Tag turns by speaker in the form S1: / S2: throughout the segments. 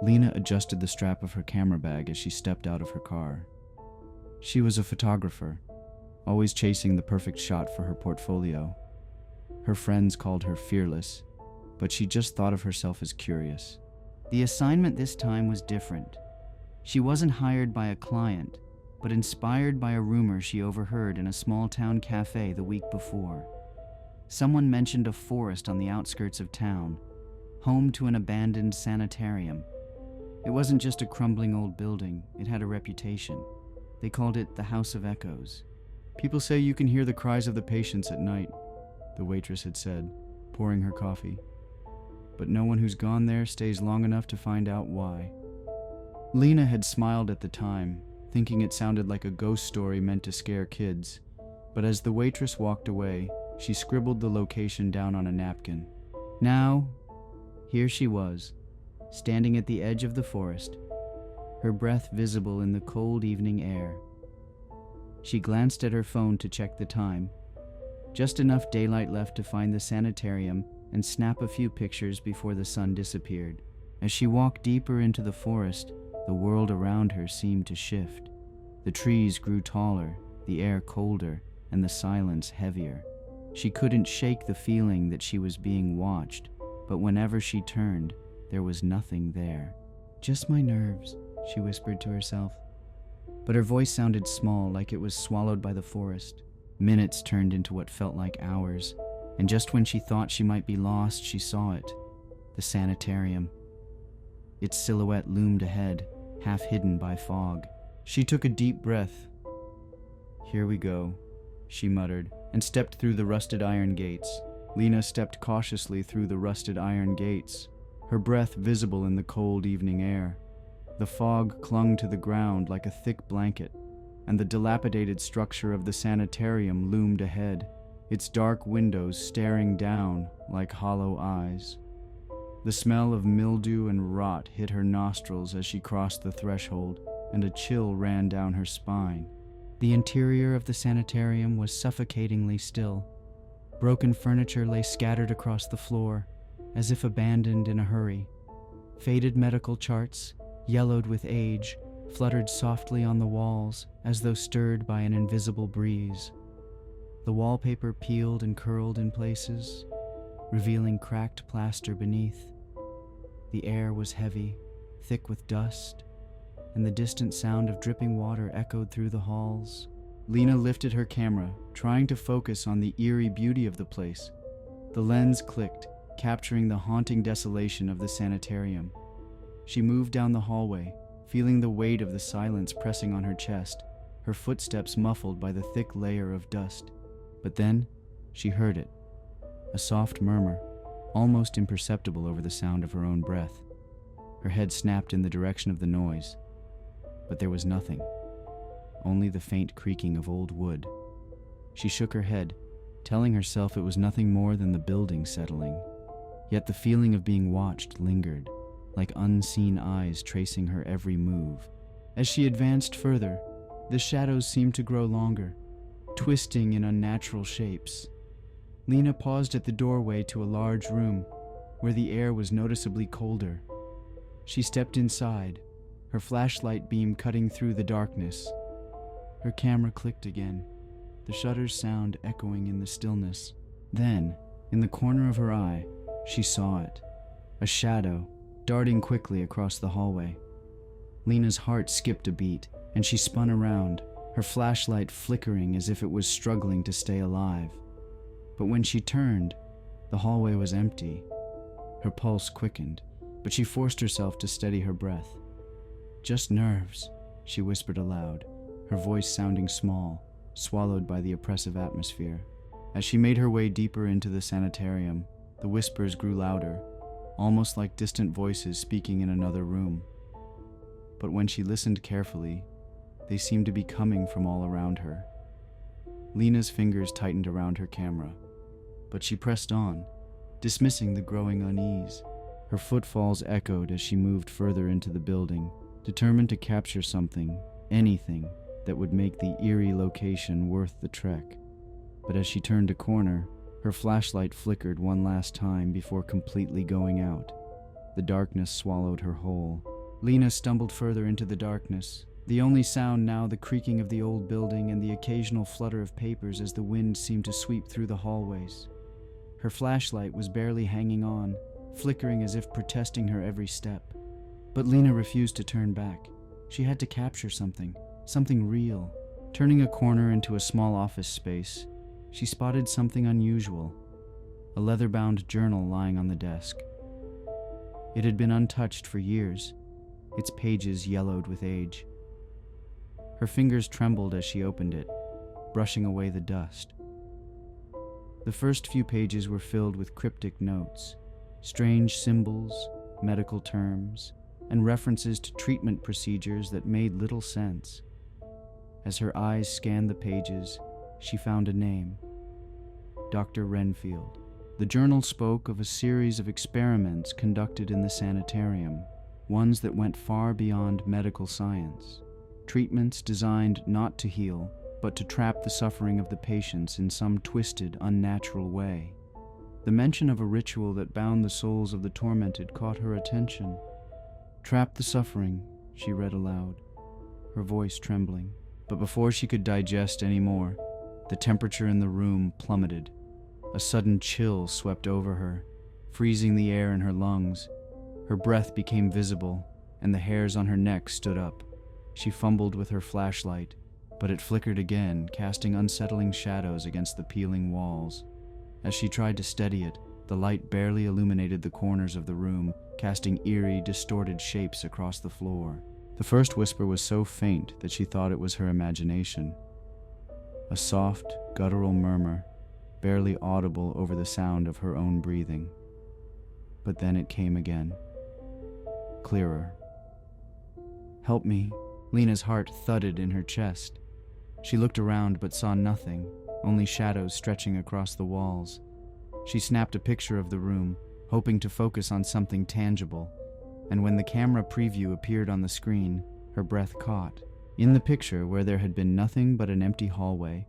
S1: Lena adjusted the strap of her camera bag as she stepped out of her car. She was a photographer, always chasing the perfect shot for her portfolio. Her friends called her fearless, but she just thought of herself as curious. The assignment this time was different. She wasn't hired by a client, but inspired by a rumor she overheard in a small-town cafe the week before. Someone mentioned a forest on the outskirts of town, home to an abandoned sanitarium. It wasn't just a crumbling old building, it had a reputation. They called it the House of Echoes. "People say you can hear the cries of the patients at night," the waitress had said, pouring her coffee. "But no one who's gone there stays long enough to find out why." Lena had smiled at the time, thinking it sounded like a ghost story meant to scare kids. But as the waitress walked away, she scribbled the location down on a napkin. Now, here she was, standing at the edge of the forest, her breath visible in the cold evening air. She glanced at her phone to check the time. Just enough daylight left to find the sanitarium and snap a few pictures before the sun disappeared. As she walked deeper into the forest, the world around her seemed to shift. The trees grew taller, the air colder, and the silence heavier. She couldn't shake the feeling that she was being watched, but whenever she turned, there was nothing there. "Just my nerves," she whispered to herself. But her voice sounded small, like it was swallowed by the forest. Minutes turned into what felt like hours, and just when she thought she might be lost, she saw it. The sanitarium. Its silhouette loomed ahead, half hidden by fog. She took a deep breath. "Here we go," she muttered, and stepped through the rusted iron gates. Lena stepped cautiously through the rusted iron gates, her breath visible in the cold evening air. The fog clung to the ground like a thick blanket, and the dilapidated structure of the sanitarium loomed ahead, its dark windows staring down like hollow eyes. The smell of mildew and rot hit her nostrils as she crossed the threshold, and a chill ran down her spine. The interior of the sanitarium was suffocatingly still. Broken furniture lay scattered across the floor, as if abandoned in a hurry. Faded medical charts, yellowed with age, fluttered softly on the walls as though stirred by an invisible breeze. The wallpaper peeled and curled in places, revealing cracked plaster beneath. The air was heavy, thick with dust, and the distant sound of dripping water echoed through the halls. Lena lifted her camera, trying to focus on the eerie beauty of the place. The lens clicked, capturing the haunting desolation of the sanitarium. She moved down the hallway, feeling the weight of the silence pressing on her chest, her footsteps muffled by the thick layer of dust. But then, she heard it. A soft murmur, almost imperceptible over the sound of her own breath. Her head snapped in the direction of the noise. But there was nothing. Only the faint creaking of old wood. She shook her head, telling herself it was nothing more than the building settling. Yet the feeling of being watched lingered, like unseen eyes tracing her every move. As she advanced further, the shadows seemed to grow longer, twisting in unnatural shapes. Lena paused at the doorway to a large room, where the air was noticeably colder. She stepped inside, her flashlight beam cutting through the darkness. Her camera clicked again, the shutter's sound echoing in the stillness. Then, in the corner of her eye, she saw it. A shadow, darting quickly across the hallway. Lena's heart skipped a beat, and she spun around, her flashlight flickering as if it was struggling to stay alive. But when she turned, the hallway was empty. Her pulse quickened, but she forced herself to steady her breath. "Just nerves," she whispered aloud, her voice sounding small, swallowed by the oppressive atmosphere. As she made her way deeper into the sanitarium, the whispers grew louder, almost like distant voices speaking in another room. But when she listened carefully, they seemed to be coming from all around her. Lena's fingers tightened around her camera, but she pressed on, dismissing the growing unease. Her footfalls echoed as she moved further into the building, determined to capture something, anything, that would make the eerie location worth the trek. But as she turned a corner, her flashlight flickered one last time before completely going out. The darkness swallowed her whole, Lena stumbled further into the darkness, the only sound now the creaking of the old building and the occasional flutter of papers as the wind seemed to sweep through the hallways. Her flashlight was barely hanging on, flickering as if protesting her every step. But Lena refused to turn back. She had to capture something real. Turning a corner into a small office space, she spotted something unusual, a leather-bound journal lying on the desk. It had been untouched for years, its pages yellowed with age. Her fingers trembled as she opened it, brushing away the dust. The first few pages were filled with cryptic notes, strange symbols, medical terms, and references to treatment procedures that made little sense. As her eyes scanned the pages, she found a name: Dr. Renfield. The journal spoke of a series of experiments conducted in the sanitarium, ones that went far beyond medical science. Treatments designed not to heal, but to trap the suffering of the patients in some twisted, unnatural way. The mention of a ritual that bound the souls of the tormented caught her attention. "Trap the suffering," she read aloud, her voice trembling. But before she could digest any more, the temperature in the room plummeted. A sudden chill swept over her, freezing the air in her lungs. Her breath became visible, and the hairs on her neck stood up. She fumbled with her flashlight, but it flickered again, casting unsettling shadows against the peeling walls. As she tried to steady it, the light barely illuminated the corners of the room, casting eerie, distorted shapes across the floor. The first whisper was so faint that she thought it was her imagination. A soft, guttural murmur, barely audible over the sound of her own breathing. But then it came again, clearer. "Help me." Lena's heart thudded in her chest. She looked around but saw nothing, only shadows stretching across the walls. She snapped a picture of the room, hoping to focus on something tangible, and when the camera preview appeared on the screen, her breath caught. In the picture, where there had been nothing but an empty hallway,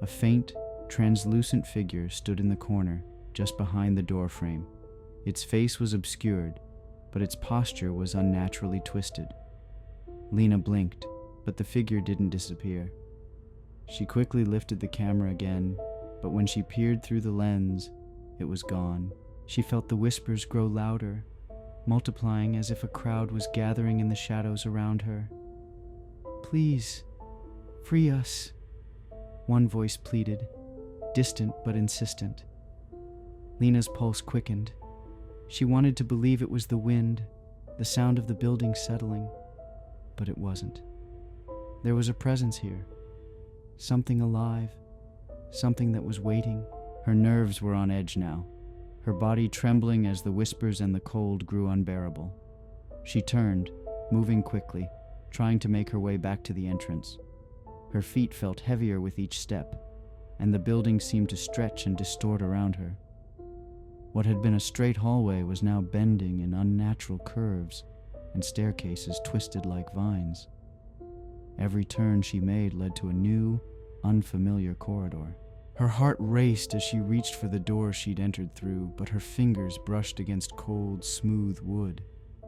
S1: a faint, translucent figure stood in the corner, just behind the doorframe. Its face was obscured, but its posture was unnaturally twisted. Lena blinked, but the figure didn't disappear. She quickly lifted the camera again, but when she peered through the lens, it was gone. She felt the whispers grow louder, multiplying as if a crowd was gathering in the shadows around her. "Please, free us," one voice pleaded, distant but insistent. Lena's pulse quickened. She wanted to believe it was the wind, the sound of the building settling, but it wasn't. There was a presence here, something alive, something that was waiting. Her nerves were on edge now, her body trembling as the whispers and the cold grew unbearable. She turned, moving quickly, trying to make her way back to the entrance. Her feet felt heavier with each step, and the building seemed to stretch and distort around her. What had been a straight hallway was now bending in unnatural curves, and staircases twisted like vines. Every turn she made led to a new, unfamiliar corridor. Her heart raced as she reached for the door she'd entered through, but her fingers brushed against cold, smooth wood.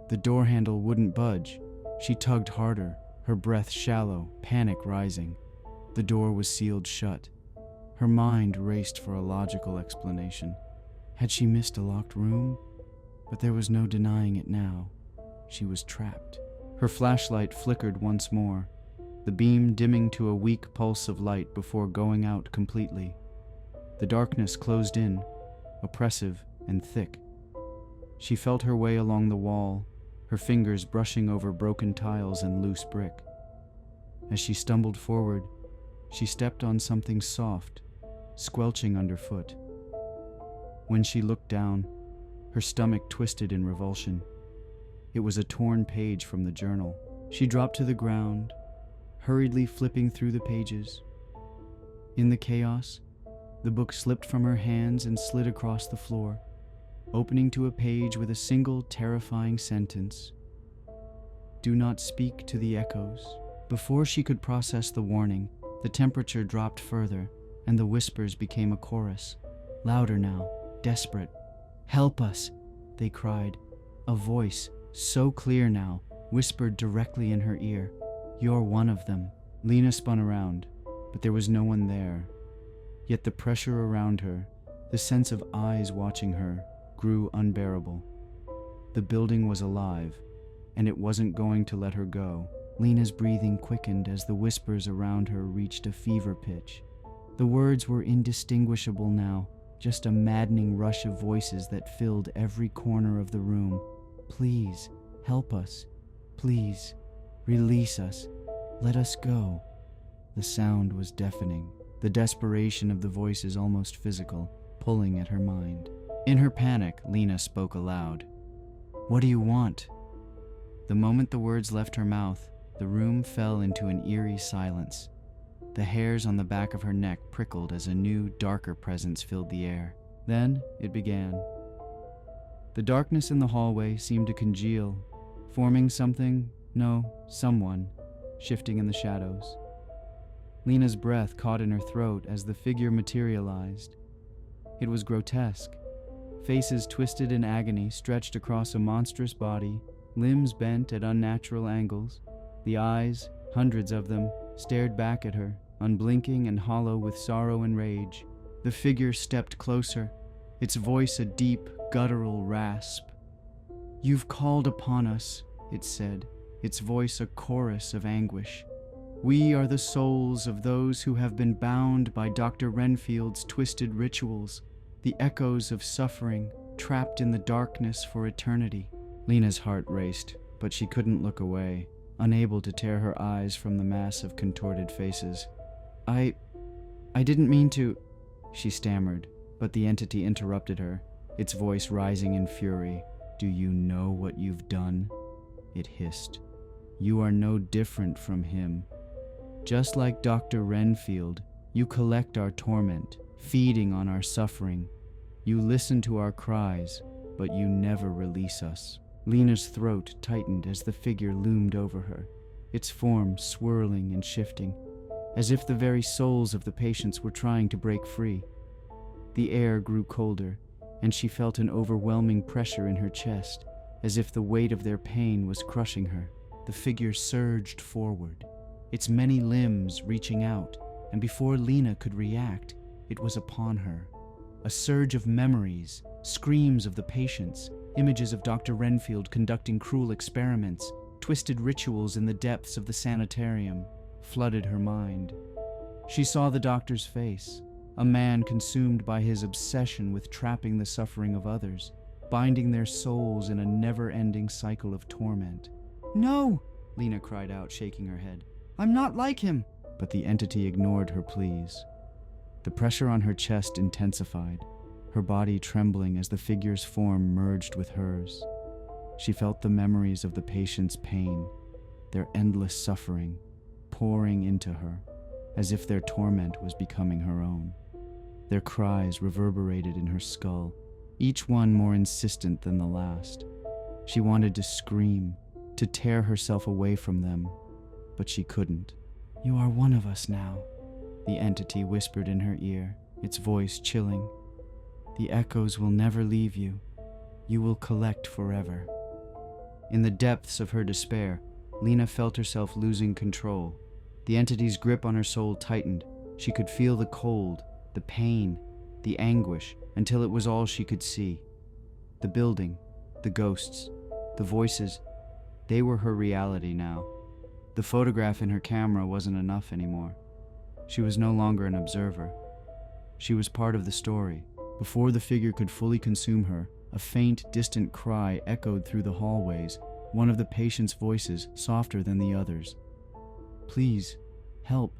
S1: The door handle wouldn't budge. She tugged harder, her breath shallow, panic rising. The door was sealed shut. Her mind raced for a logical explanation. Had she missed a locked room? But there was no denying it now. She was trapped. Her flashlight flickered once more, the beam dimming to a weak pulse of light before going out completely. The darkness closed in, oppressive and thick. She felt her way along the wall, her fingers brushing over broken tiles and loose brick. As she stumbled forward, she stepped on something soft, squelching underfoot. When she looked down, her stomach twisted in revulsion. It was a torn page from the journal. She dropped to the ground, hurriedly flipping through the pages. In the chaos, the book slipped from her hands and slid across the floor, opening to a page with a single terrifying sentence: "Do not speak to the echoes." Before she could process the warning, the temperature dropped further, and the whispers became a chorus, louder now, desperate. "Help us," they cried, a voice so clear now whispered directly in her ear, "You're one of them." Lena spun around, but there was no one there. Yet the pressure around her, the sense of eyes watching her, grew unbearable. The building was alive, and it wasn't going to let her go. Lena's breathing quickened as the whispers around her reached a fever pitch. The words were indistinguishable now, just a maddening rush of voices that filled every corner of the room. "Please, help us. Please, release us. Let us go." The sound was deafening, the desperation of the voices almost physical, pulling at her mind. In her panic, Lena spoke aloud. "What do you want?" The moment the words left her mouth, the room fell into an eerie silence. The hairs on the back of her neck prickled as a new, darker presence filled the air. Then it began. The darkness in the hallway seemed to congeal, forming someone, shifting in the shadows. Lena's breath caught in her throat as the figure materialized. It was grotesque. Faces twisted in agony stretched across a monstrous body, limbs bent at unnatural angles. The eyes, hundreds of them, stared back at her, unblinking and hollow with sorrow and rage. The figure stepped closer, its voice a deep, guttural rasp. "You've called upon us," it said, its voice a chorus of anguish. "We are the souls of those who have been bound by Dr. Renfield's twisted rituals, the echoes of suffering, trapped in the darkness for eternity." Lena's heart raced, but she couldn't look away, unable to tear her eyes from the mass of contorted faces. I didn't mean to," she stammered, but the entity interrupted her, its voice rising in fury. "Do you know what you've done?" it hissed. "You are no different from him. Just like Dr. Renfield, you collect our torment, feeding on our suffering. You listen to our cries, but you never release us." Lena's throat tightened as the figure loomed over her, its form swirling and shifting, as if the very souls of the patients were trying to break free. The air grew colder, and she felt an overwhelming pressure in her chest, as if the weight of their pain was crushing her. The figure surged forward, its many limbs reaching out, and before Lena could react, it was upon her. A surge of memories, screams of the patients, images of Dr. Renfield conducting cruel experiments, twisted rituals in the depths of the sanitarium, flooded her mind. She saw the doctor's face, a man consumed by his obsession with trapping the suffering of others, binding their souls in a never-ending cycle of torment. "No!" Lena cried out, shaking her head. "I'm not like him!" But the entity ignored her pleas. The pressure on her chest intensified, her body trembling as the figure's form merged with hers. She felt the memories of the patient's pain, their endless suffering, pouring into her, as if their torment was becoming her own. Their cries reverberated in her skull, each one more insistent than the last. She wanted to scream, to tear herself away from them, but she couldn't. "You are one of us now," the entity whispered in her ear, its voice chilling. "The echoes will never leave you. You will collect forever." In the depths of her despair, Lena felt herself losing control. The entity's grip on her soul tightened. She could feel the cold, the pain, the anguish, until it was all she could see. The building, the ghosts, the voices, they were her reality now. The photograph in her camera wasn't enough anymore. She was no longer an observer. She was part of the story. Before the figure could fully consume her, a faint, distant cry echoed through the hallways, one of the patient's voices, softer than the others. "Please, help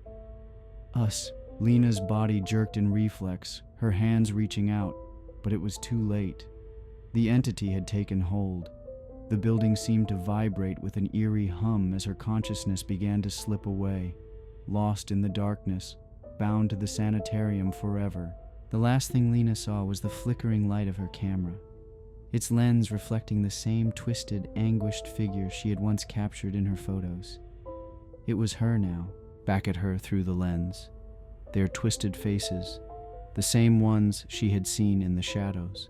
S1: us." Lena's body jerked in reflex, her hands reaching out, but it was too late. The entity had taken hold. The building seemed to vibrate with an eerie hum as her consciousness began to slip away, lost in the darkness, bound to the sanitarium forever. The last thing Lena saw was the flickering light of her camera, its lens reflecting the same twisted, anguished figure she had once captured in her photos. It was her now, back at her through the lens, their twisted faces, the same ones she had seen in the shadows,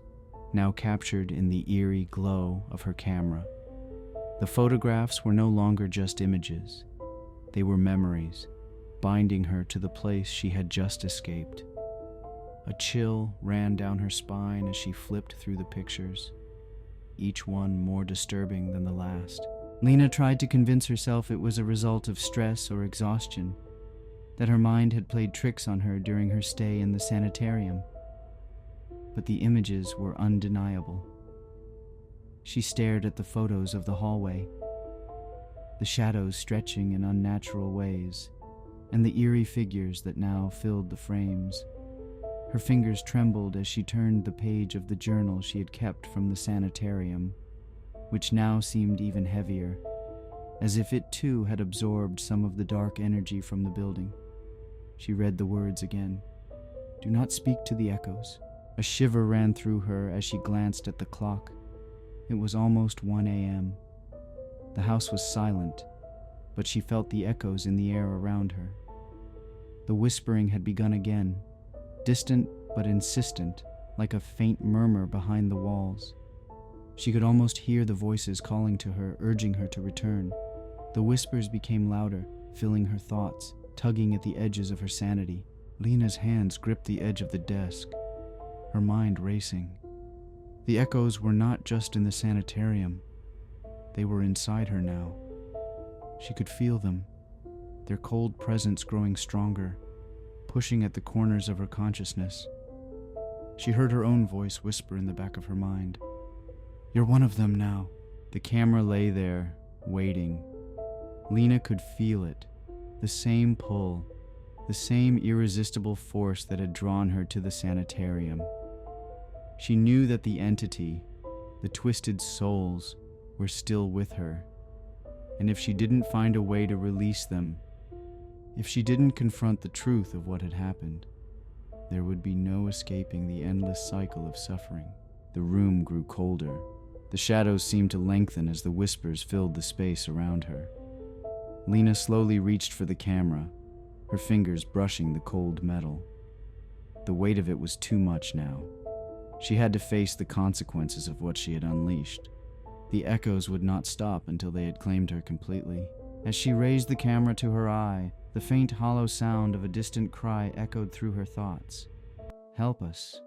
S1: now captured in the eerie glow of her camera. The photographs were no longer just images. They were memories, binding her to the place she had just escaped. A chill ran down her spine as she flipped through the pictures, each one more disturbing than the last. Lena tried to convince herself it was a result of stress or exhaustion, that her mind had played tricks on her during her stay in the sanitarium. But the images were undeniable. She stared at the photos of the hallway, the shadows stretching in unnatural ways, and the eerie figures that now filled the frames. Her fingers trembled as she turned the page of the journal she had kept from the sanitarium, which now seemed even heavier, as if it too had absorbed some of the dark energy from the building. She read the words again. "Do not speak to the echoes." A shiver ran through her as she glanced at the clock. It was almost 1 a.m. The house was silent, but she felt the echoes in the air around her. The whispering had begun again, distant but insistent, like a faint murmur behind the walls. She could almost hear the voices calling to her, urging her to return. The whispers became louder, filling her thoughts, tugging at the edges of her sanity. Lena's hands gripped the edge of the desk, her mind racing. The echoes were not just in the sanitarium. They were inside her now. She could feel them, their cold presence growing stronger, pushing at the corners of her consciousness. She heard her own voice whisper in the back of her mind, "You're one of them now." The camera lay there, waiting. Lena could feel it, the same pull, the same irresistible force that had drawn her to the sanitarium. She knew that the entity, the twisted souls, were still with her, and if she didn't find a way to release them, if she didn't confront the truth of what had happened, there would be no escaping the endless cycle of suffering. The room grew colder. The shadows seemed to lengthen as the whispers filled the space around her. Lena slowly reached for the camera, her fingers brushing the cold metal. The weight of it was too much now. She had to face the consequences of what she had unleashed. The echoes would not stop until they had claimed her completely. As she raised the camera to her eye, the faint hollow sound of a distant cry echoed through her thoughts. "Help us.